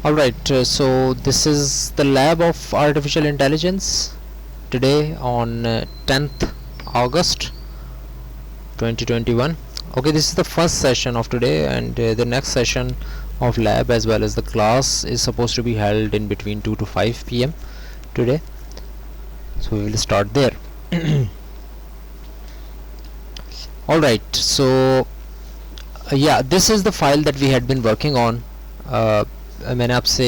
Alright, so this is the lab of artificial intelligence today on 10th August 2021. Okay, this is the first session of today, and the next session of lab as well as the class is supposed to be held in between 2 to 5 p.m. today. So we will start there. Alright, so yeah, this is the file that we had been working on. मैंने आपसे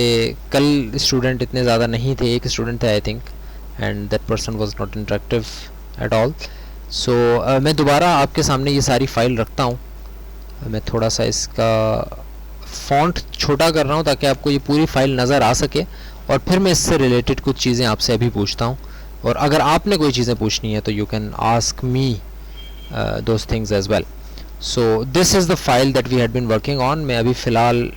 कल student इतने ज़्यादा नहीं थे, एक student थे I think, and that person was not interactive at all. So मैं दोबारा आपके सामने ये सारी फ़ाइल रखता हूँ. मैं थोड़ा सा इसका फ़ॉन्ट छोटा कर रहा हूँ ताकि आपको ये पूरी फ़ाइल नज़र आ सके, और फिर मैं इससे रिलेटेड कुछ चीज़ें आपसे अभी पूछता हूँ, और अगर आपने कोई चीज़ें पूछनी है तो you can ask me those things as well. So this is the file that we had been working on. मैं अभी फ़िलहाल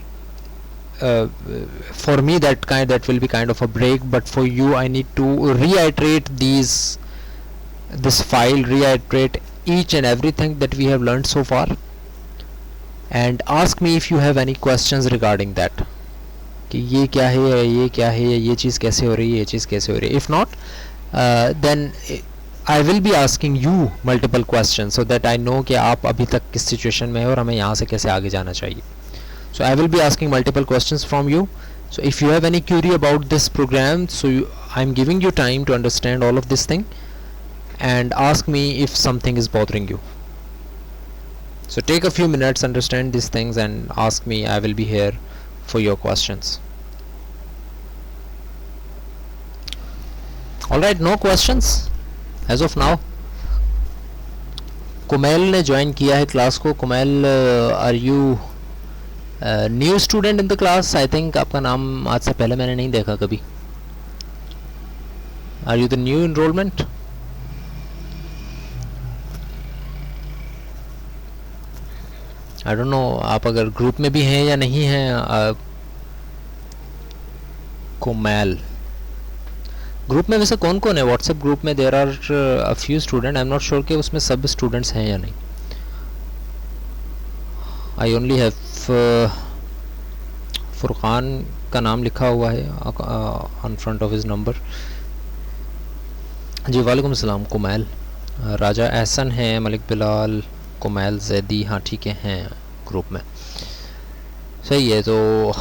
for me that will be kind of a break, but for you I need to reiterate this file, reiterate each and everything that we have learned so far, and ask me if you have any questions regarding that, कि ये क्या है, ये क्या है, ये चीज़ कैसे हो रही है, ये चीज़ कैसे हो रही है. If not, then I will be asking you multiple questions so that I know कि आप अभी तक किस सिचुएशन में हो और हमें यहाँ से कैसे आगे जाना चाहिए. So I will be asking multiple questions from you. So if you have any query about this program, so I'm giving you time to understand all of this thing and ask me if something is bothering you. So take a few minutes, understand these things and ask me. I will be here for your questions. Alright, no questions as of now. Kumail ने join किया है class को. Kumail, are you new student in the class? I think आपका नाम आज से पहले मैंने नहीं देखा कभी. Are you the new enrollment? I don't know आप अगर ग्रुप में भी हैं या नहीं हैं. कुमैल ग्रुप में वैसे कौन कौन है? व्हाट्सएप ग्रुप में there are a few student. I am not sure कि उसमें सब स्टूडेंट्स हैं या नहीं. आई ओनली हैव फुरकान का नाम लिखा हुआ है on front of his number. जी वालेकुम सलाम. कुमैल, राजा एहसन है, मलिक बिलाल, कुमैल जैदी. हाँ ठीक है, हैं ग्रुप में. सही है. तो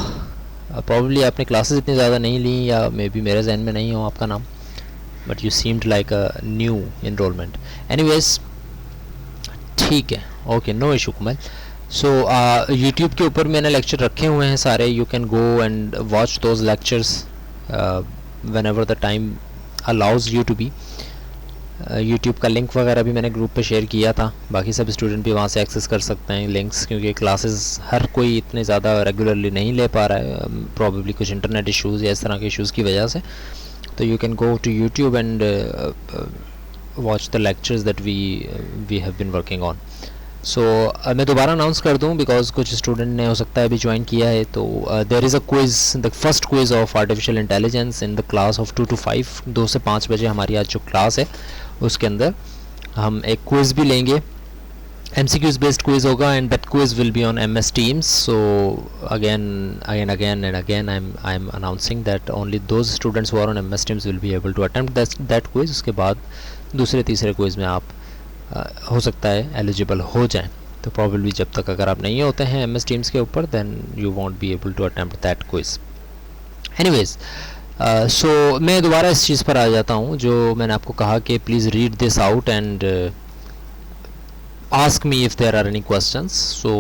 प्रॉब्ली आपने क्लासेस इतनी ज़्यादा नहीं ली, या मे बी मेरे जहन में नहीं हो आपका नाम, but you seemed like a new enrollment. Anyways ठीक है, okay, no issue Kumail. So YouTube के ऊपर मैंने लेक्चर रखे हुए हैं सारे. You can go and watch those lectures whenever the time allows you to be. YouTube का लिंक वगैरह भी मैंने ग्रुप पे शेयर किया था. बाकी सब स्टूडेंट भी वहाँ से एक्सेस कर सकते हैं लिंक्स, क्योंकि क्लासेस हर कोई इतने ज़्यादा रेगुलरली नहीं ले पा रहा है, प्रॉबेबली कुछ इंटरनेट इश्यूज़ या इस तरह के इश्यूज़ की वजह से. तो you can go to YouTube and watch the lectures that we have been working on. So मैं दोबारा अनाउंस कर दूं बिकॉज कुछ स्टूडेंट ने हो सकता है अभी ज्वाइन किया है. तो there is a quiz, the first quiz of artificial intelligence in the class of 2 to 5. 2 से 5 बजे हमारी आज जो क्लास है उसके अंदर हम एक क्विज़ भी लेंगे. MCQs बेस्ड क्विज़ होगा, and that quiz will be on MS Teams. So again and again I am announcing that only those students who are on MS Teams will be able to attempt that quiz. उसके बाद दूसरे तीसरे quiz में आप हो सकता है eligible हो जाएं. तो प्रॉब्लली जब तक अगर आप नहीं होते हैं MS Teams के ऊपर, then you won't be able to attempt that quiz. Anyways, so मैं दोबारा इस चीज़ पर आ जाता हूँ जो मैंने आपको कहा कि please read this out and ask me if there are any questions. So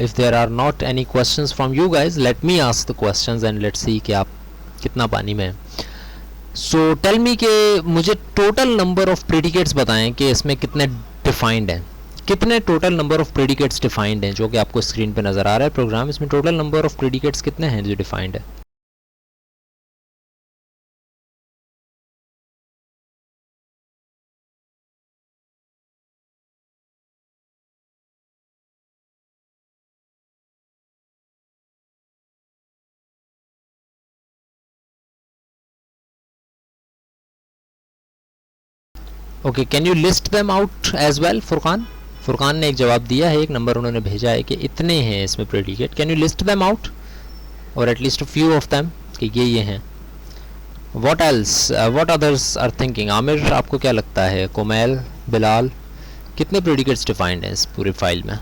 if there are not any questions from you guys, let me ask the questions and let's see कि आप कितना पानी में हैं. So tell me कि मुझे total number of predicates बताएं कि इसमें कितने डिफाइंड हैं. कितने total number of predicates defined हैं जो कि आपको स्क्रीन पे नज़र आ रहा है प्रोग्राम. इसमें टोटल नंबर ऑफ प्रेडिकेट्स कितने हैं जो डिफाइंड है? Okay, can you list them out as well? Furqan ने एक जवाब दिया है, एक नंबर उन्होंने भेजा है कि इतने हैं इसमें predicate. Can you list them out? और at least a few of them कि ये हैं. What else, what others are thinking? Aamir, आपको क्या लगता है? कुमैल, बिलाल, कितने प्रेडिकेट्स डिफाइंड हैं इस पूरे फाइल में?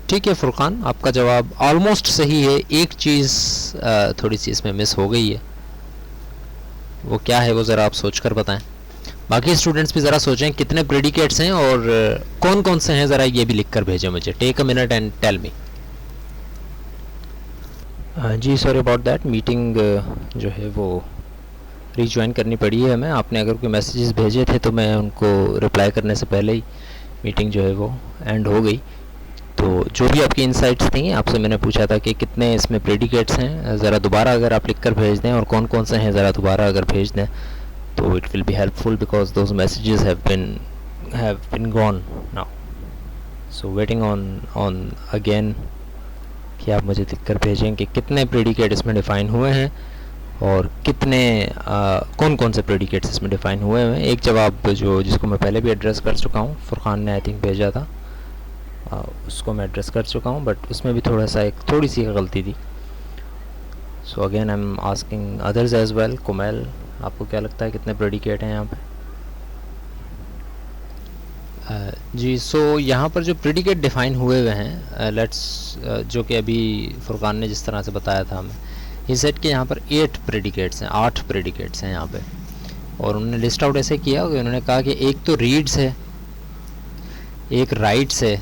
ठीक है फुरकान, आपका जवाब ऑलमोस्ट सही है. एक चीज़ थोड़ी सी इसमें मिस हो गई है. वो क्या है वो ज़रा आप सोच कर बताएं. बाकी स्टूडेंट्स भी ज़रा सोचें कितने प्रेडिकेट्स हैं और कौन कौन से हैं, ज़रा ये भी लिख कर भेजें मुझे. Take a minute and tell me. जी सॉरी अबाउट दैट, मीटिंग जो है वो रीज्वाइन करनी पड़ी है हमें. आपने अगर कोई मैसेजेस भेजे थे तो मैं उनको रिप्लाई करने से पहले ही मीटिंग जो है वो एंड हो गई. तो जो भी आपकी इनसाइट्स थी, आपसे मैंने पूछा था कि कितने इसमें प्रेडिकेट्स हैं, ज़रा दोबारा अगर आप लिख कर भेज दें और कौन कौन से हैं ज़रा दोबारा अगर भेज दें तो it will be helpful because those messages have been gone now. So waiting on again कि आप मुझे लिख कर भेजें कि कितने प्रेडिकेट इसमें डिफ़ाइन हुए हैं और कितने कौन कौन से प्रेडिकेट्स इसमें डिफ़ाइन हुए हैं. एक जवाब जिसको मैं पहले भी एड्रेस कर चुका हूँ, फुरकान ने आई थिंक भेजा था, उसको मैं एड्रेस कर चुका हूँ, बट उसमें भी थोड़ी सी गलती थी. So again I am asking others as well. Kumail, आपको क्या लगता है कितने प्रेडिकेट हैं यहाँ पे? जी सो यहाँ पर जो प्रेडिकेट डिफ़ाइन हुए हुए हैं, लेट्स जो कि अभी फुरकान ने जिस तरह से बताया था हमें, ये सेट के यहाँ पर 8 प्रेडिकेट्स हैं, 8 प्रेडिकेट्स हैं यहाँ पे. और उन्होंने लिस्ट आउट ऐसे किया कि उन्होंने कहा कि एक तो रीड्स है, एक राइट्स है,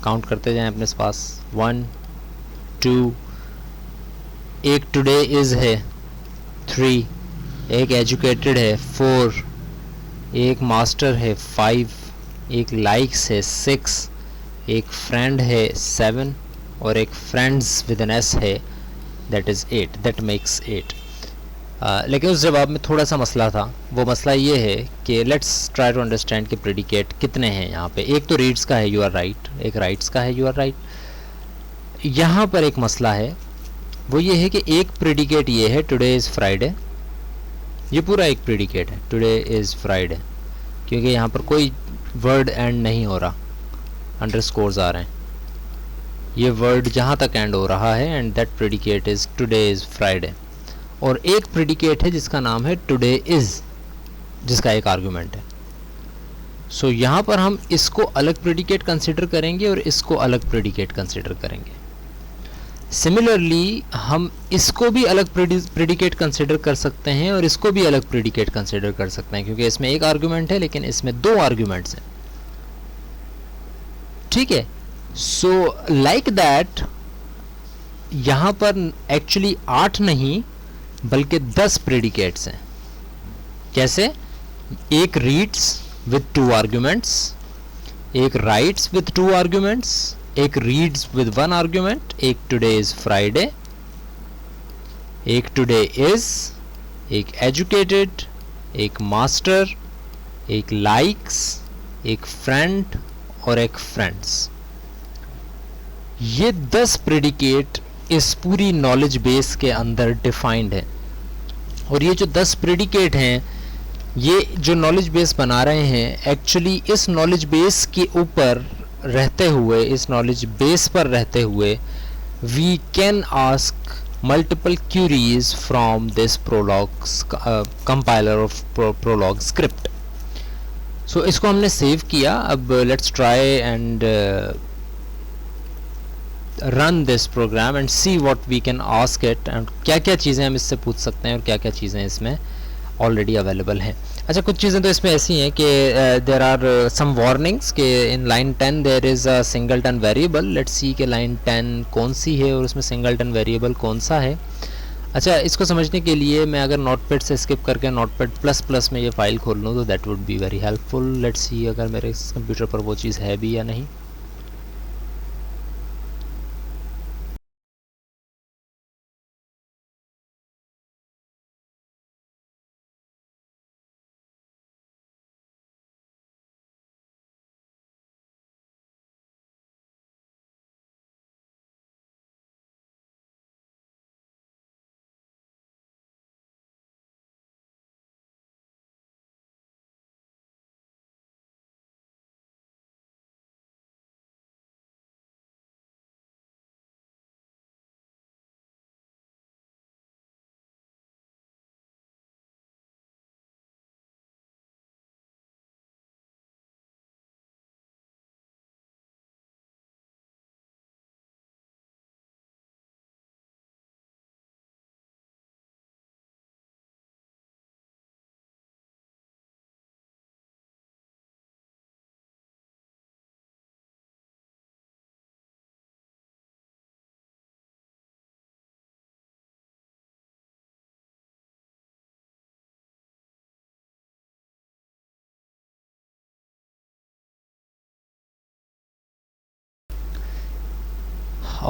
काउंट करते जाएं अपने पास, 1 2, एक टुडे इज़ है 3, एक एजुकेटेड है 4, एक मास्टर है 5, एक लाइक्स है 6, एक फ्रेंड है 7 और एक फ्रेंड्स विद एन एस है, दैट इज़ 8, दैट मेक्स 8. लेकिन उस जवाब में थोड़ा सा मसला था. वो मसला ये है कि लेट्स ट्राई टू अंडरस्टैंड कि प्रेडिकेट कितने हैं यहाँ पे. एक तो रीड्स का है यू आर राइट, एक राइट्स का है यू आर राइट. यहाँ पर एक मसला है, वो ये है कि एक प्रेडिकेट ये है टुडे इज़ फ्राइडे. ये पूरा एक प्रेडिकेट है टुडे इज़ फ्राइडे, क्योंकि यहाँ पर कोई वर्ड एंड नहीं हो रहा, अंडरस्कोर्स आ रहे हैं. ये वर्ड जहाँ तक एंड हो रहा है and that predicate is today is Friday. और एक प्रेडिकेट है जिसका नाम है टुडे इज़, जिसका एक आर्गुमेंट है. सो यहाँ पर हम इसको अलग प्रेडिकेट कंसिडर करेंगे और इसको अलग प्रेडिकेट कंसिडर करेंगे. सिमिलरली हम इसको भी अलग प्रेडिकेट कंसिडर कर सकते हैं और इसको भी अलग प्रेडिकेट कंसिडर कर सकते हैं, क्योंकि इसमें एक आर्गुमेंट है लेकिन इसमें 2 आर्गुमेंट्स हैं. ठीक है. सो लाइक दैट यहाँ पर एक्चुअली 8 नहीं बल्कि 10 प्रेडिकेट्स हैं. कैसे? एक रीड्स विद 2 आर्गुमेंट्स, एक राइट्स विद 2 आर्गुमेंट्स, एक रीड्स विद 1 आर्गुमेंट, एक टुडे इज फ्राइडे, एक टुडे इज, एक एजुकेटेड, एक मास्टर, एक लाइक्स, एक फ्रेंड और एक फ्रेंड्स. ये 10 प्रेडिकेट इस पूरी नॉलेज बेस के अंदर डिफाइंड है. और ये जो 10 प्रेडिकेट हैं, ये जो नॉलेज बेस बना रहे हैं, एक्चुअली इस नॉलेज बेस के ऊपर रहते हुए, इस नॉलेज बेस पर रहते हुए, we can ask multiple queries from this Prolog's compiler of Prolog script. So इसको हमने सेव किया. अब let's try and run this program and see what we can ask it, and क्या क्या चीज़ें हम इससे पूछ सकते हैं और क्या क्या चीज़ें इसमें ऑलरेडी अवेलेबल हैं. अच्छा, कुछ चीज़ें तो इसमें ऐसी हैं कि देर आर सम वार्निंग्स कि in line 10 there is a singleton variable. Let's see कि लाइन 10 कौन सी है और उसमें सिंगलटन वेरिएबल कौन सा है। अच्छा, इसको समझने के लिए मैं अगर नोटपैड से स्किप करके नोटपैड प्लस प्लस में ये फ़ाइल खोल लूँ तो that would be very helpful. Let's see अगर मेरे कंप्यूटर पर वो चीज़ है भी या नहीं।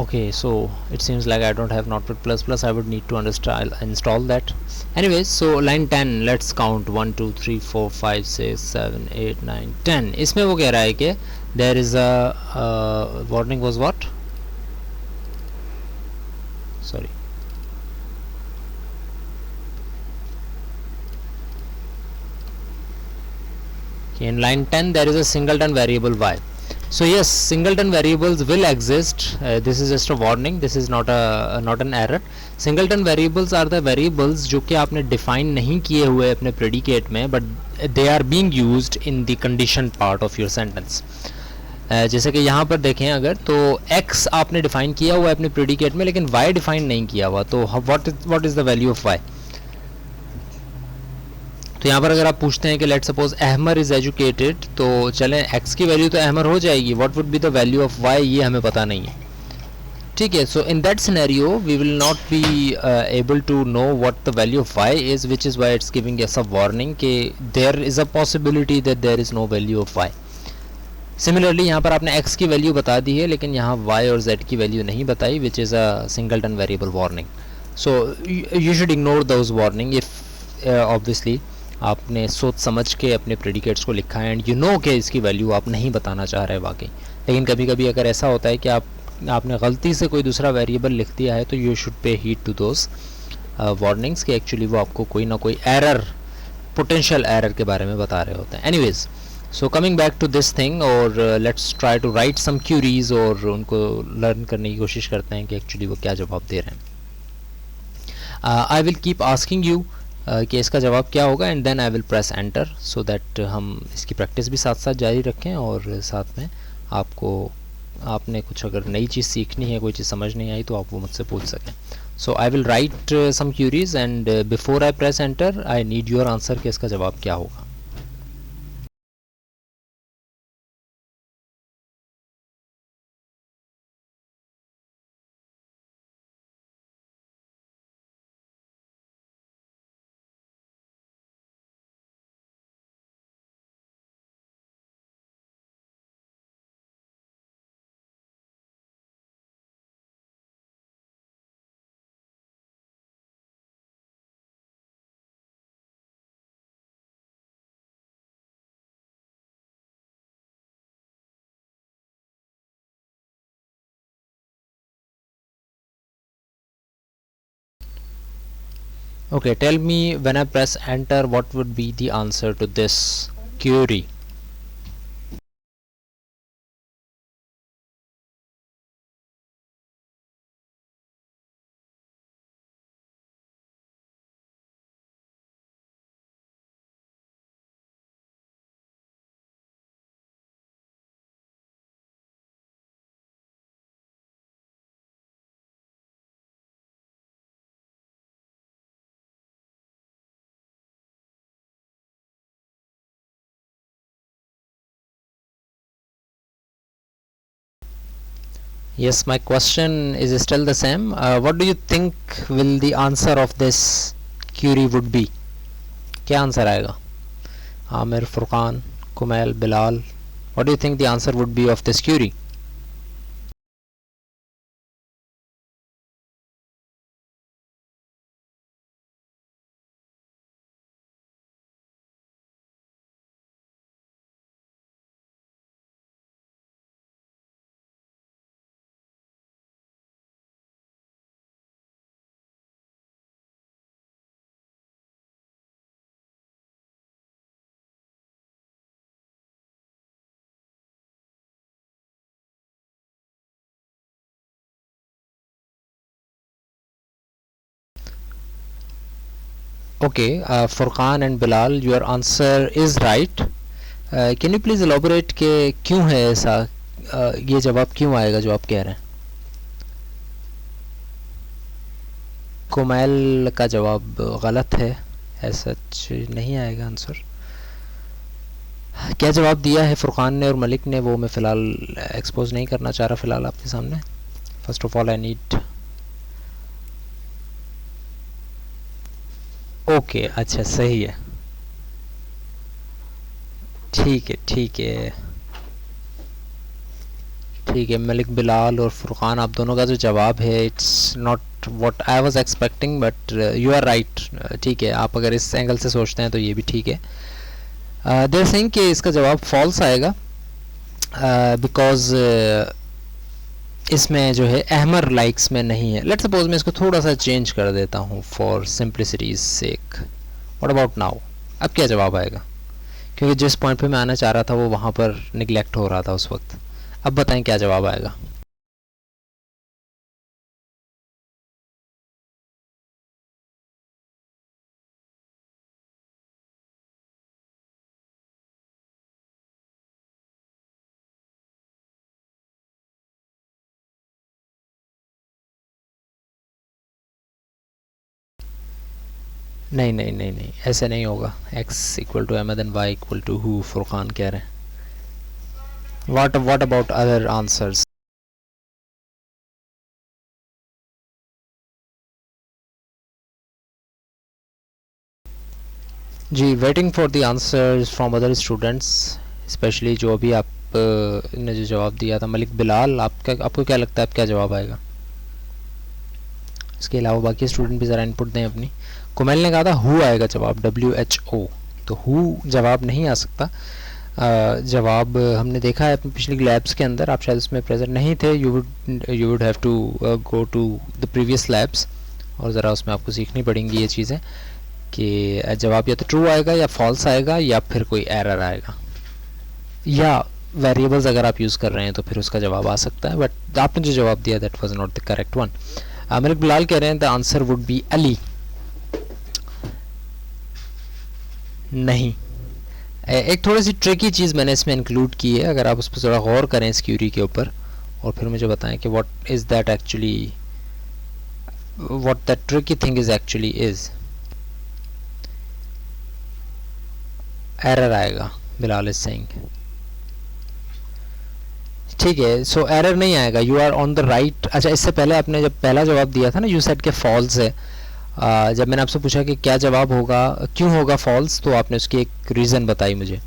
Okay, so it seems like I don't have notepad plus plus. I would need to install that. Anyways, so line 10, let's count 1 2 3 4 5 6 7 8 9 10. इसमें वो कह रहा है कि there is a warning was what, sorry, in line 10 there is a singleton variable y. So yes, singleton variables will exist. This is just a warning, this is not an error. Singleton variables are the variables जो कि आपने define नहीं किए हुए अपने predicate में, but they are being used in the condition part of your sentence. जैसे कि यहाँ पर देखें अगर तो x आपने डिफाइन किया हुआ है अपने प्रेडिकेट में, लेकिन y डिफाइन नहीं किया हुआ, तो what is the value of y। तो यहाँ पर अगर आप पूछते हैं कि let suppose Ahmar is educated, तो चलें x की वैल्यू तो अहमर हो जाएगी, what would be the value of y ये हमें पता नहीं है। ठीक है, so in that scenario we will not be able to know what the value of y is, which is why it's giving us a warning कि there is a possibility that there is no value of y। Similarly यहाँ पर आपने x की value बता दी है, लेकिन यहाँ y और z की वैल्यू नहीं बताई, which is a singleton variable warning. So you should ignore those warning if obviously आपने सोच समझ के अपने प्रेडिकेट्स को लिखा है एंड यू नो कि इसकी वैल्यू आप नहीं बताना चाह रहे वाकई। लेकिन कभी कभी अगर ऐसा होता है कि आपने गलती से कोई दूसरा वेरिएबल लिख दिया है, तो you should pay heed to those warnings कि एक्चुअली वो आपको कोई ना कोई एरर, पोटेंशियल एरर के बारे में बता रहे होते हैं। Anyways, so coming back to this thing, और let's try to write some queries और उनको लर्न करने की कोशिश करते हैं कि एक्चुअली वो क्या जवाब दे रहे हैं। I will keep asking you कि इसका जवाब क्या होगा, and then I will press enter, so that हम इसकी प्रैक्टिस भी साथ साथ जारी रखें और साथ में आपने कुछ अगर नई चीज़ सीखनी है, कोई चीज़ समझ नहीं आई, तो आप वो मुझसे पूछ सकें। So I will write some queries and before I press enter I need your answer कि इसका जवाब क्या होगा। Okay, tell me when I press enter what would be the answer to this query. Yes, my question is still the same. What do you think will the answer of this query would be? क्या answer आएगा? Aamir, Furqan, Kumail, Bilal, what do you think the answer would be of this query? Okay, Furqan and Bilal, your answer is right. Can you please elaborate कि क्यों है ऐसा, ये जवाब क्यों आएगा जो आप कह रहे हैं? कुमैल का जवाब गलत है, ऐसा नहीं आएगा आंसर. क्या जवाब दिया है फुरकान ने और मलिक ने वो मैं फ़िलहाल एक्सपोज नहीं करना चाह रहा फ़िलहाल आपके सामने. First of all I need. Okay, अच्छा सही है, ठीक है ठीक है ठीक है. मलिक, बिलाल और फुरकान, आप दोनों का जो जवाब है it's not what I was expecting, but you are right. ठीक है, आप अगर इस एंगल से सोचते हैं तो ये भी ठीक है. देयर सेइंग कि इसका जवाब फॉल्स आएगा बिकॉज इसमें जो है अहमर लाइक्स में नहीं है. लेट्स सपोज मैं इसको थोड़ा सा चेंज कर देता हूँ for simplicity's sake. What about now? अब क्या जवाब आएगा? क्योंकि जिस पॉइंट पे मैं आना चाह रहा था वो वहाँ पर निगलेक्ट हो रहा था उस वक्त. अब बताएं क्या जवाब आएगा. नहीं नहीं नहीं नहीं, ऐसे नहीं होगा. x equal to Ahmed and y equal to who, Furqan कह रहे हैं. What about other answers? जी, waiting for the answers from other students, specially जो अभी आप ने जो जवाब दिया था. मलिक, बिलाल, आपको क्या लगता है अब क्या जवाब आएगा? इसके अलावा बाकी स्टूडेंट भी ज़रा इनपुट दें अपनी. कुमैल ने कहा था हु आएगा जवाब, WHO, तो हु जवाब नहीं आ सकता. जवाब हमने देखा है अपनी पिछली लैब्स के अंदर, आप शायद उसमें प्रेजेंट नहीं थे. You would have to go to the previous labs और ज़रा उसमें आपको सीखनी पड़ेंगी ये चीज़ें कि जवाब या तो ट्रू आएगा या फॉल्स आएगा या फिर कोई एरर आएगा, या वेरिएबल्स अगर आप यूज़ कर रहे हैं तो फिर उसका जवाब आ सकता है. बट आपने जो जवाब दिया that was not the correct one. Malik, Bilal कह रहे हैं the answer would be Ali. नहीं, एक थोड़ी सी ट्रिकी चीज़ मैंने इसमें इंक्लूड की है, अगर आप उस पर थोड़ा गौर करें इस क्यूरी के ऊपर और फिर मुझे बताएं कि what is that actually, what that tricky thing is actually is. Error आएगा, बिलाल इज सेइंग. ठीक है, सो एरर नहीं आएगा, you are on the right. अच्छा, इससे पहले आपने जब पहला जवाब दिया था ना, यू सेड के फॉल्स है. जब मैंने आपसे पूछा कि क्या जवाब होगा, क्यों होगा फॉल्स, तो आपने उसकी एक रीज़न बताई मुझे.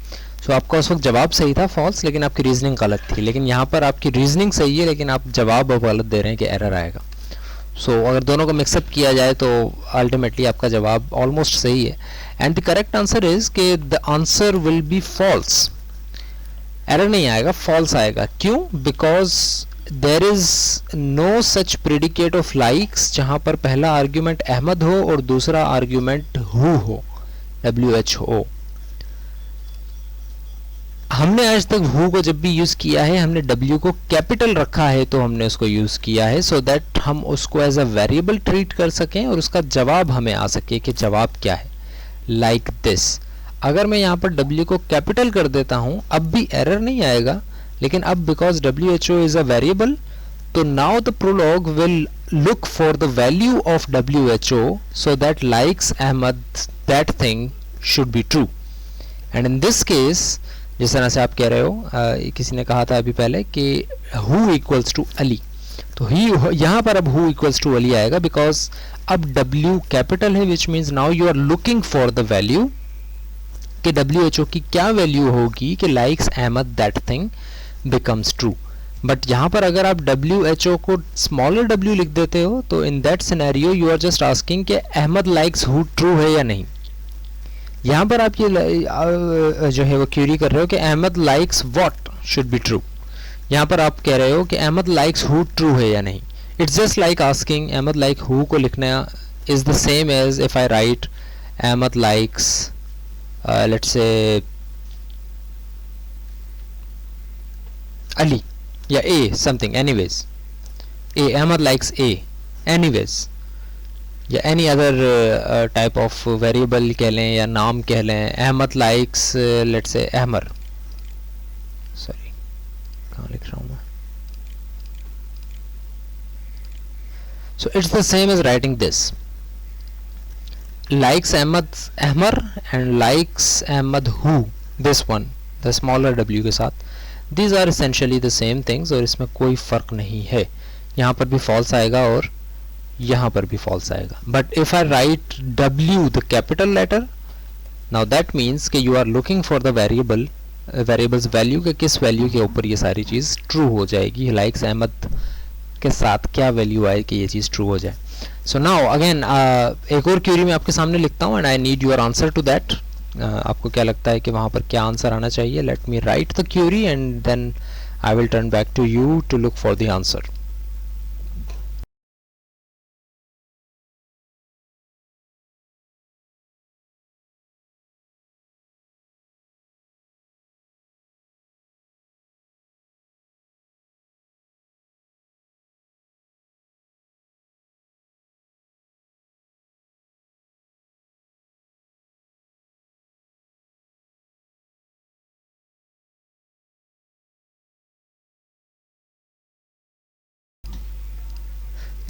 सो आपका उस वक्त जवाब सही था फॉल्स, लेकिन आपकी रीजनिंग गलत थी. लेकिन यहाँ पर आपकी रीजनिंग सही है लेकिन आप जवाब अब गलत दे रहे हैं कि एरर आएगा. सो अगर दोनों को मिक्सअप किया जाए तो अल्टीमेटली आपका जवाब ऑलमोस्ट सही है. And the correct answer is कि the answer will be false. Error नहीं आएगा, फॉल्स आएगा. क्यों? Because there is no such predicate of likes जहाँ पर पहला आर्ग्यूमेंट अहमद हो और दूसरा आर्ग्यूमेंट हु हो, WHO. हमने आज तक हु को जब भी यूज़ किया है हमने W को कैपिटल रखा है तो हमने उसको यूज़ किया है सो दैट हम उसको एज अ वेरिएबल ट्रीट कर सकें और उसका जवाब हमें आ सके कि जवाब क्या है. Like this. अगर मैं यहाँ पर W को कैपिटल कर देता हूँ अब भी एरर नहीं आएगा, लेकिन अब because WHO is a variable तो now the Prolog will look for the value of WHO so that likes Ahmad that thing should be true. And in this case जिस तरह से आप कह रहे हो किसी ने कहा था अभी पहले कि who equals to Ali. तो ही यहाँ पर अब हु इक्वल्स टू वाली आएगा, बिकॉज अब W कैपिटल है, which means now you are looking for the value कि WHO की क्या वैल्यू होगी कि likes Ahmed that thing becomes true. But यहाँ पर अगर आप WHO को स्मॉलर w लिख देते हो तो in that scenario you are just asking कि अहमद लाइक्स हु ट्रू है या नहीं. यहाँ पर आप ये जो है वो क्यूरी कर रहे हो कि Ahmed likes what should be true. यहाँ पर आप कह रहे हो कि अहमद लाइक्स हु ट्रू है या नहीं. It's just like asking Ahmad like who को लिखना is the same as if I write Ahmad likes let's say Ali या A something anyways. Ahmad likes A anyways, या any other type of variable कह लें या नाम कह लें. Ahmad likes let's say Ahmar. Sorry, कहाँ लिख रहा हूँ मैं. So it's the same as writing this. Likes Ahmar and likes Ahmad who, this one, the smaller w के साथ. These are essentially the same things और इसमें कोई फ़र्क नहीं है. यहाँ पर भी false आएगा और यहाँ पर भी false आएगा. But if I write W the capital letter, now that means कि you are looking for the variables value के किस value के ऊपर ये सारी चीज़ true हो जाएगी. Likes Ahmad के साथ क्या value आए कि ये चीज़ true हो जाए. So now again एक और क्यूरी मैं आपके सामने लिखता हूँ and I need your answer to that. आपको क्या लगता है कि वहाँ पर क्या आंसर आना चाहिए. Let me write the query and then I will turn back to you to look for the answer.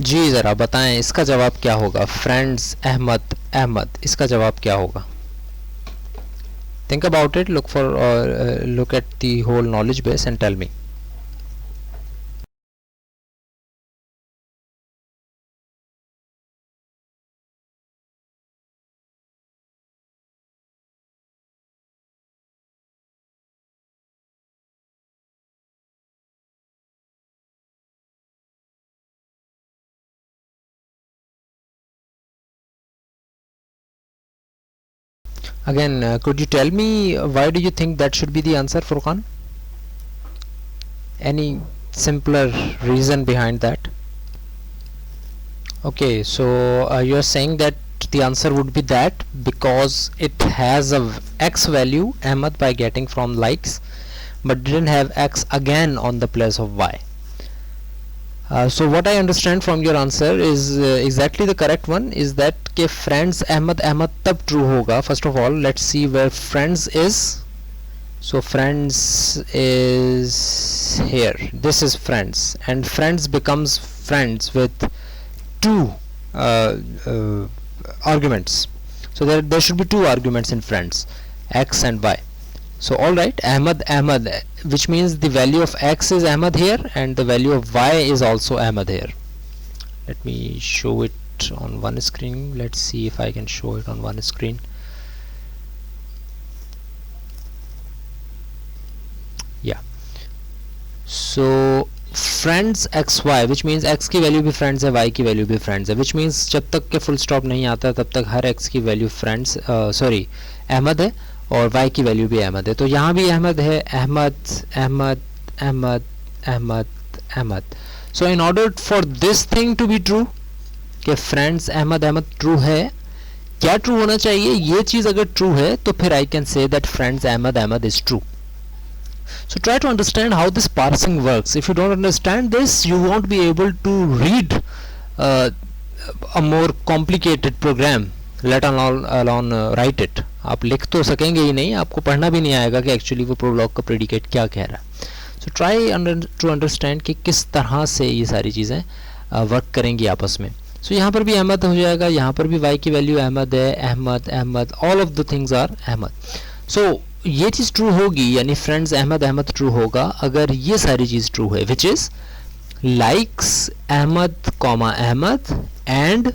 जी ज़रा बताएं इसका जवाब क्या होगा. फ्रेंड्स अहमद इसका जवाब क्या होगा. Think about it, look at the whole knowledge base and tell me. Again, could you tell me why do you think that should be the answer, Furqan? Any simpler reason behind that? Okay, so you are saying that the answer would be that because it has a x value Ahmad by getting from likes but didn't have x again on the place of y. So what I understand from your answer is exactly the correct one, is that के friends Ahmad तब true होगा. First of all let's see where friends is. So friends is here, this is friends, and friends becomes friends with two arguments. So there should be two arguments in friends, x and y. So alright, Ahmad, which means the value of x is Ahmad here and the value of y is also Ahmad here. Let me show it on one screen. Let's see if I can show it on one screen. Yeah, so friends xy, which means x की value भी friends है, y की value भी friends है, which means जब तक के full stop नहीं आता तब तक हर x की वैल्यू friends अहमद है और y की वैल्यू भी अहमद है. तो यहाँ भी अहमद है, Ahmad. So in order for this thing to be true कि friends अहमद ट्रू है, क्या ट्रू होना चाहिए. ये चीज़ अगर ट्रू है तो फिर I can say that friends Ahmad is true. So try to understand how this parsing works. If you don't understand this, you won't be able to read a more complicated program, let alone write it. आप लिख तो सकेंगे ही नहीं, आपको पढ़ना भी नहीं आएगा कि एक्चुअली वो प्रोलॉग का प्रेडिकेट क्या कह रहा है. सो ट्राई टू अंडरस्टैंड कि किस तरह से ये सारी चीज़ें वर्क करेंगी आपस में. सो यहाँ पर भी अहमद हो जाएगा, यहाँ पर भी वाई की वैल्यू अहमद है, Ahmad, all of the things are Ahmad. So ये चीज़ ट्रू होगी, यानी फ्रेंड्स अहमद ट्रू होगा अगर ये सारी चीज़ ट्रू है, which is likes Ahmad comma Ahmad and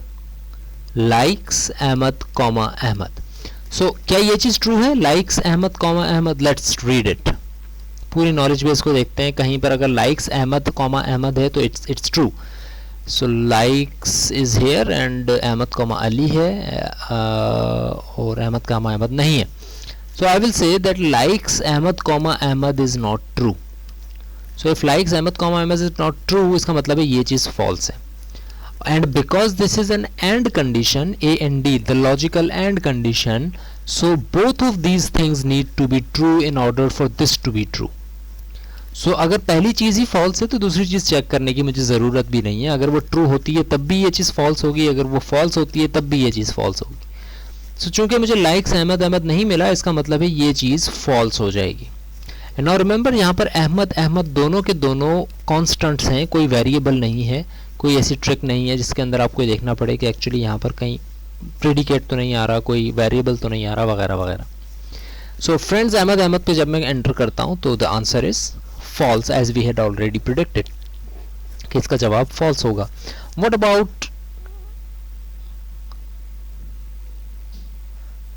likes Ahmad comma Ahmad. So क्या ये चीज़ ट्रू है? likes Ahmad comma Ahmad. Let's read it. पूरी नॉलेज बेस को देखते हैं. कहीं पर अगर likes Ahmad comma Ahmad है तो it's true. So likes is here and Ahmad comma Ali है और Ahmad comma Ahmad नहीं है. So I will say that likes Ahmad comma Ahmad is not true. So if likes Ahmad comma Ahmad is not true, इसका मतलब है ये चीज़ false है. And because this is an AND condition, A and D, the logical AND condition, so both of these things need to be true in order for this to be true. So अगर पहली चीज़ ही false है तो दूसरी चीज़ check करने की मुझे ज़रूरत भी नहीं है. अगर वो true होती है तब भी ये चीज़ false होगी, अगर वो false होती है तब भी ये चीज़ false होगी. So चूँकि मुझे likes अहमद अहमद नहीं मिला, इसका मतलब है ये चीज़ false हो जाएगी. एंड नाउ रिमेंबर यहाँ पर अहमद अहमद दोनों के दोनों कॉन्स्टेंट्स हैं, कोई वेरिएबल नहीं है, कोई ऐसी ट्रिक नहीं है जिसके अंदर आपको देखना पड़े कि एक्चुअली यहाँ पर कहीं प्रेडिकेट तो नहीं आ रहा, कोई वेरिएबल तो नहीं आ रहा वगैरह वगैरह. सो फ्रेंड्स अहमद अहमद पे जब मैं एंटर करता हूँ तो the answer is false as we had already predicted कि इसका जवाब फॉल्स होगा. What about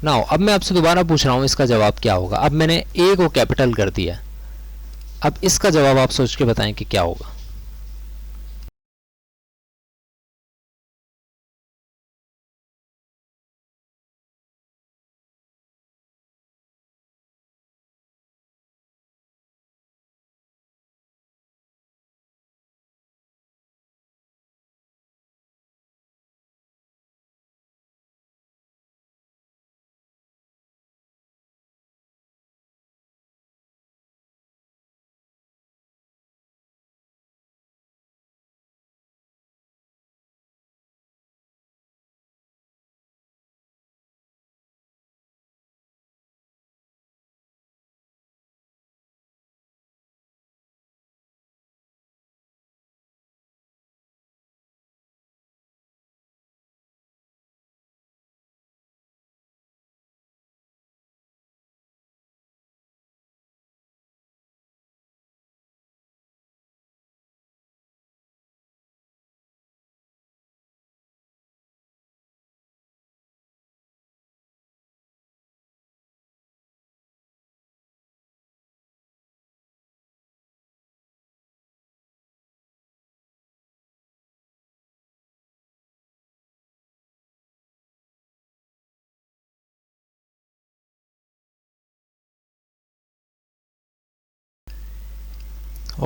now? अब मैं आपसे दोबारा पूछ रहा हूँ इसका जवाब क्या होगा. अब मैंने ए को कैपिटल कर दिया, अब इसका जवाब आप सोच के बताएं कि क्या होगा.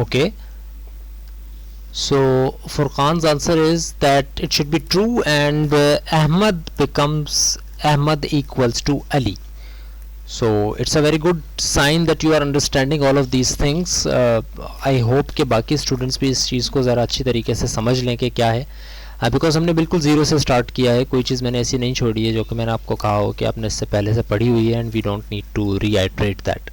Okay, so Furqan's answer is that it should be true and Ahmad becomes Ahmad equals to Ali. So it's a very good sign that you are understanding all of these things. I hope कि बाकी students भी इस चीज़ को ज़रा अच्छी तरीके से समझ लें कि क्या है, बिकॉज हमने बिल्कुल ज़ीरो से स्टार्ट किया है, कोई चीज़ मैंने ऐसी नहीं छोड़ी है जो कि मैंने आपको कहा हो कि आपने इससे पहले से पढ़ी हुई है, and we don't need to reiterate that.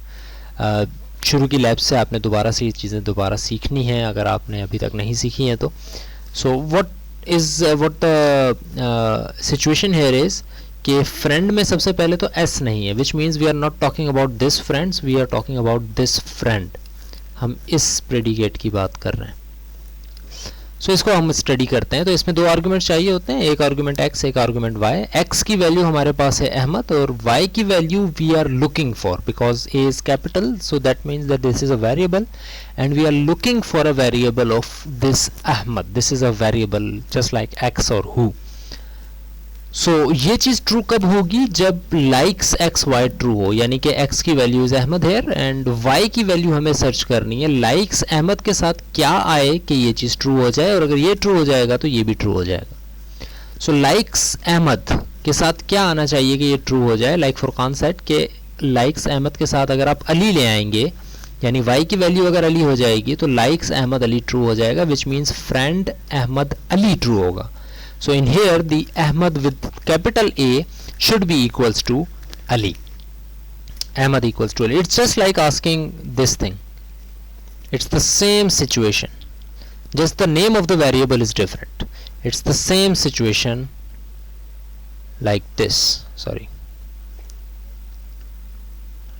शुरू की लैब से आपने दोबारा से ये चीज़ें दोबारा सीखनी है अगर आपने अभी तक नहीं सीखी हैं तो. So what the situation here is कि फ्रेंड में सबसे पहले तो एस नहीं है, which means we are not talking about this friends, we are talking about this friend. हम इस प्रेडिकेट की बात कर रहे हैं. सो इसको हम स्टडी करते हैं. तो इसमें दो आर्गुमेंट चाहिए होते हैं, एक आर्गुमेंट एक्स, एक आर्गुमेंट वाई. एक्स की वैल्यू हमारे पास है अहमद और वाई की value we are looking for, because A is capital, so that means that this is a variable and we are looking for a variable of this Ahmed. This is a variable just like x और who. So ये चीज़ true कब होगी? जब likes x Y true हो, यानी कि x की value is Ahmed here and y की वैल्यू हमें सर्च करनी है लाइक्स अहमद के साथ क्या आए कि ये चीज़ ट्रू हो जाए, और अगर ये ट्रू हो जाएगा तो ये भी ट्रू हो जाएगा. सो लाइक्स अहमद के साथ क्या आना चाहिए कि ये ट्रू हो जाए? लाइक फुरकान सेट के लाइक्स अहमद के साथ अगर आप अली ले आएंगे, यानी वाई की वैल्यू अगर अली हो जाएगी तो लाइक्स अहमद अली ट्रू हो जाएगा, which means friend Ahmed Ali true होगा. So in here the Ahmad with capital A should be equals to Ali. Ahmad equals to Ali. It's just like asking this thing. It's the same situation. Just the name of the variable is different. It's the same situation like this. Sorry.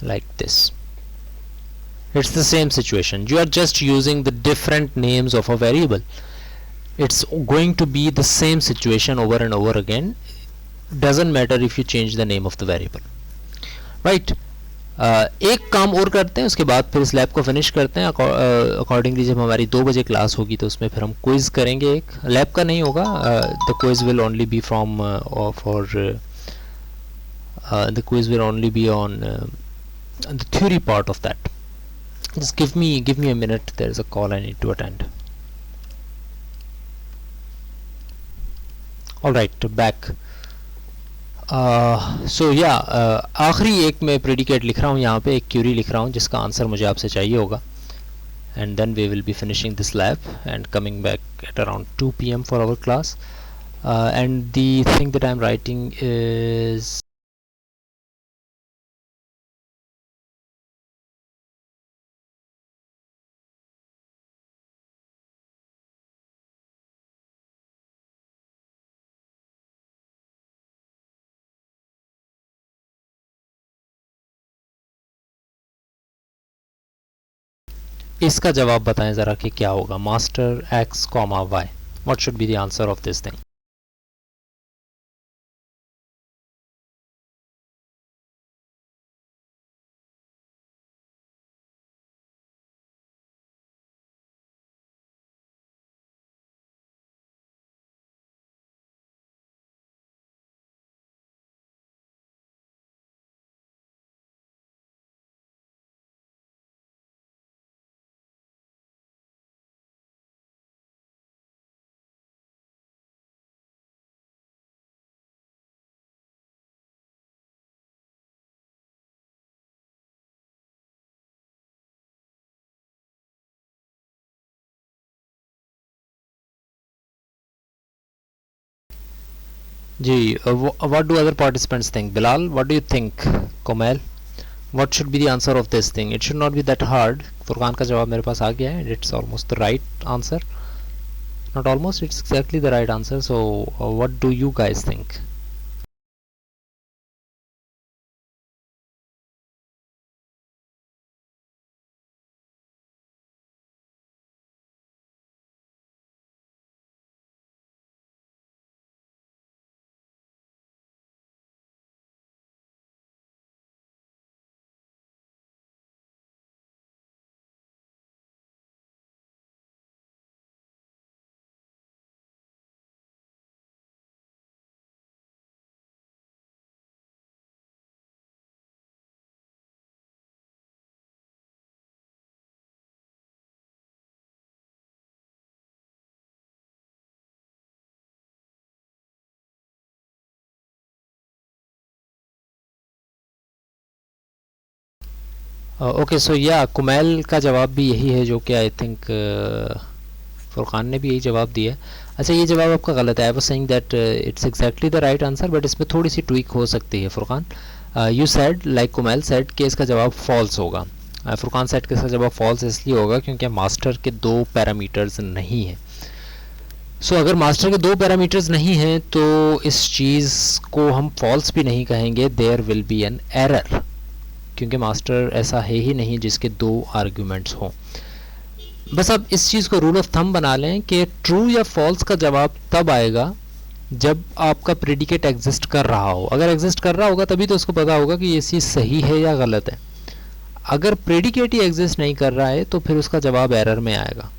Like this. It's the same situation. You are just using the different names of a variable. It's going to be the same situation over and over again. Doesn't matter if you change the name of the variable, right? एक काम और करते हैं, उसके बाद फिर इस lab को फिनिश करते हैं. अकॉर्डिंगली जब हमारी 2 बजे क्लास होगी तो उसमें फिर हम क्विज़ करेंगे. एक लैब का नहीं होगा, the quiz will only be from for the quiz will only be on the theory part of that. Just give me a minute, there is a call I need to attend. Alright, back. So yeah, आखिरी एक मैं predicate लिख रहा हूँ यहाँ पे, एक Curie लिख रहा हूँ जिसका आंसर मुझे आपसे चाहिए होगा, and then we will be finishing this lab and coming back at around 2 PM for our class. And the thing that I'm writing is इसका जवाब बताएं ज़रा कि क्या होगा. Master x, y. What should be the answer of this thing? जी, what do other participants think? Bilal, what do you think? Komal, what should be the answer of this thing? It should not be that hard. Furqan का जवाब मेरे पास आ गया है. It's almost the right answer. Not almost, it's exactly the right answer. So what do you guys think? Okay, so या कुमैल का जवाब भी यही है जो कि आई थिंक फुरकान ने भी यही जवाब दिया है. अच्छा, ये जवाब आपका गलत है. I was saying that it's exactly the right answer, but इसमें थोड़ी सी ट्वीक हो सकती है. Furqan, you said like Kumail said कि इसका जवाब फॉल्स होगा. फुरकान सेड कि इसका जवाब फॉल्स इसलिए होगा क्योंकि मास्टर के 2 पैरामीटर्स नहीं हैं. सो अगर मास्टर के 2 पैरामीटर्स नहीं हैं तो इस चीज़ को हम फॉल्स भी नहीं कहेंगे. There will be an error, क्योंकि मास्टर ऐसा है ही नहीं जिसके 2 आर्ग्यूमेंट्स हों. बस अब इस चीज़ को रूल ऑफ थंब बना लें कि ट्रू या फॉल्स का जवाब तब आएगा जब आपका प्रेडिकेट एग्जिस्ट कर रहा हो. अगर एग्जिस्ट कर रहा होगा तभी तो उसको पता होगा कि ये चीज़ सही है या गलत है. अगर प्रेडिकेट ही एग्जिस्ट नहीं कर रहा है तो फिर उसका जवाब एरर में आएगा.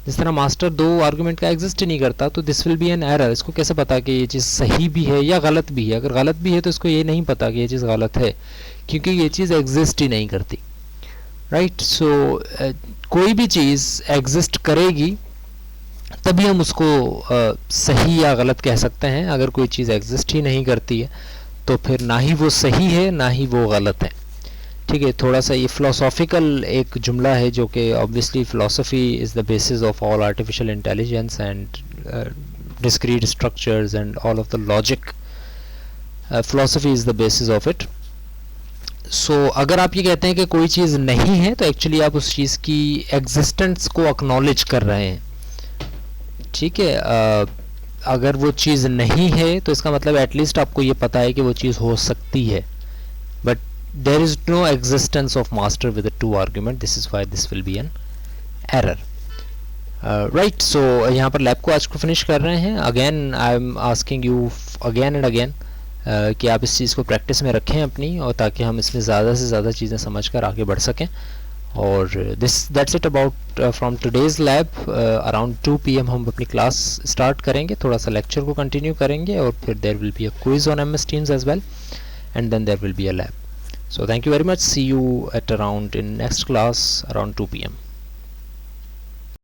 जिस तरह मास्टर 2 आर्गूमेंट का एग्जिस्ट ही नहीं करता तो this will be an error. इसको कैसे पता कि ये चीज़ सही भी है या गलत भी है? अगर गलत भी है तो इसको ये नहीं पता कि ये चीज़ गलत है, क्योंकि ये चीज़ एग्जिस्ट ही नहीं करती. राइट, सो कोई भी चीज़ एग्जिस्ट करेगी तभी हम उसको सही या गलत कह सकते हैं. अगर कोई चीज़ एग्जिस्ट ही नहीं करती है तो फिर ना ही वो सही है ना ही वो गलत है. ठीक है, थोड़ा सा ये फ़िलोसॉफ़िकल एक जुमला है जो कि obviously philosophy is the basis of all artificial intelligence and discrete structures and all of the logic. Philosophy is the basis of it. So अगर आप ये कहते हैं कि कोई चीज़ नहीं है तो एक्चुअली आप उस चीज़ की एग्जिस्टेंस को एक्नॉलेज कर रहे हैं. ठीक है, अगर वो चीज़ नहीं है तो इसका मतलब एटलीस्ट आपको ये पता है कि वो चीज़ हो सकती है. But there is no existence of master with a 2 argument. This is why this will be an error. Right, so यहाँ पर लैब को आज को फिनिश कर रहे हैं. Again I am asking you again and again कि आप इस चीज़ को प्रैक्टिस में रखें अपनी, और ताकि हम इसमें ज़्यादा से ज़्यादा चीज़ें समझ कर आगे बढ़ सकें. और that's it about from today's lab. Around 2 PM हम अपनी क्लास स्टार्ट करेंगे, थोड़ा सा लेक्चर को कंटिन्यू करेंगे, और फिर there will be a quiz on MS Teams as well, and then there will be a lab. So thank you very much. See you at around in next class around 2 PM.